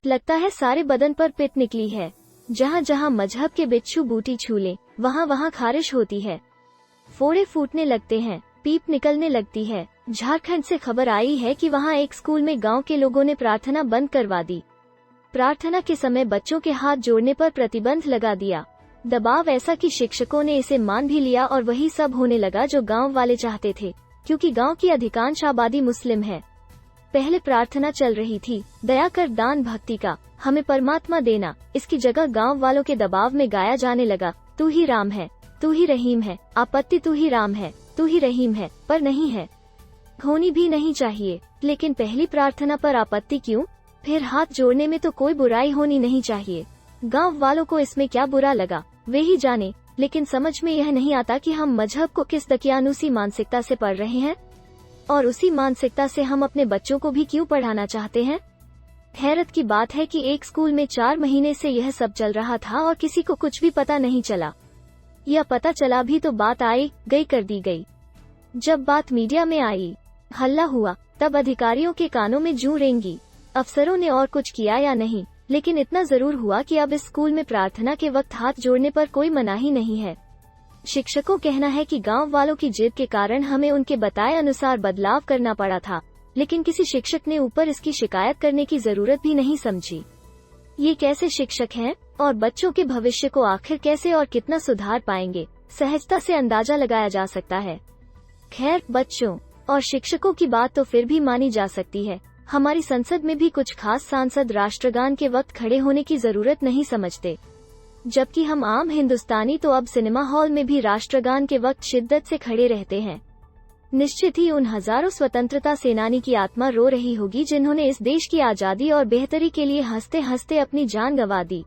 लगता है सारे बदन पर पित निकली है। जहाँ जहाँ मजहब के बिच्छू बूटी छूले वहाँ वहाँ खारिश होती है। फोड़े फूटने लगते हैं, पीप निकलने लगती है। झारखंड से खबर आई है कि वहाँ एक स्कूल में गांव के लोगों ने प्रार्थना बंद करवा दी। प्रार्थना के समय बच्चों के हाथ जोड़ने पर प्रतिबंध लगा दिया। दबाव ऐसा कि शिक्षकों ने इसे मान भी लिया और वही सब होने लगा जो गांव वाले चाहते थे, क्योंकि गांव की अधिकांश आबादी मुस्लिम है। पहले प्रार्थना चल रही थी, दया कर दान भक्ति का, हमें परमात्मा देना। इसकी जगह गांव वालों के दबाव में गाया जाने लगा, तू ही राम है, तू ही रहीम है। आपत्ति तू ही राम है, तू ही रहीम है पर नहीं है, होनी भी नहीं चाहिए। लेकिन पहली प्रार्थना पर आपत्ति क्यों? फिर हाथ जोड़ने में तो कोई बुराई होनी नहीं चाहिए। गांव वालों को इसमें क्या बुरा लगा वे ही जाने, लेकिन समझ में यह नहीं आता कि हम मजहब को किस दकियानुसी मानसिकता से पढ़ रहे हैं और उसी मानसिकता से हम अपने बच्चों को भी क्यों पढ़ाना चाहते हैं। हैरत की बात है कि एक स्कूल में 4 महीने से यह सब चल रहा था और किसी को कुछ भी पता नहीं चला, या पता चला भी तो बात आई गई कर दी गई। जब बात मीडिया में आई, हल्ला हुआ, तब अधिकारियों के कानों में जूं रेंगी। अफसरों ने और कुछ किया या नहीं, लेकिन इतना जरूर हुआ कि अब इस स्कूल में प्रार्थना के वक्त हाथ जोड़ने पर कोई मनाही नहीं है। शिक्षकों कहना है कि गांव वालों की जिद के कारण हमें उनके बताए अनुसार बदलाव करना पड़ा था, लेकिन किसी शिक्षक ने ऊपर इसकी शिकायत करने की जरूरत भी नहीं समझी। ये कैसे शिक्षक हैं और बच्चों के भविष्य को आखिर कैसे और कितना सुधार पाएंगे, सहजता से अंदाजा लगाया जा सकता है। खैर, बच्चों और शिक्षकों की बात तो फिर भी मानी जा सकती है। हमारी संसद में भी कुछ खास सांसद राष्ट्रगान के वक्त खड़े होने की जरूरत नहीं समझते, जबकि हम आम हिंदुस्तानी तो अब सिनेमा हॉल में भी राष्ट्रगान के वक्त शिद्दत से खड़े रहते हैं। निश्चित ही उन हजारों स्वतंत्रता सेनानी की आत्मा रो रही होगी जिन्होंने इस देश की आजादी और बेहतरी के लिए हंसते हंसते अपनी जान गंवा दी।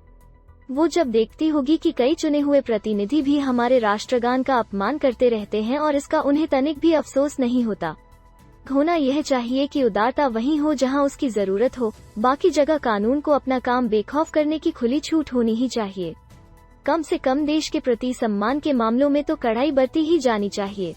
वो जब देखती होगी कि कई चुने हुए प्रतिनिधि भी हमारे राष्ट्रगान का अपमान करते रहते हैं और इसका उन्हें तनिक भी अफसोस नहीं होता। होना यह चाहिए कि उदारता वहीं हो जहां उसकी जरूरत हो, बाकी जगह कानून को अपना काम बेखौफ करने की खुली छूट होनी ही चाहिए। कम से कम देश के प्रति सम्मान के मामलों में तो कड़ाई बरती ही जानी चाहिए।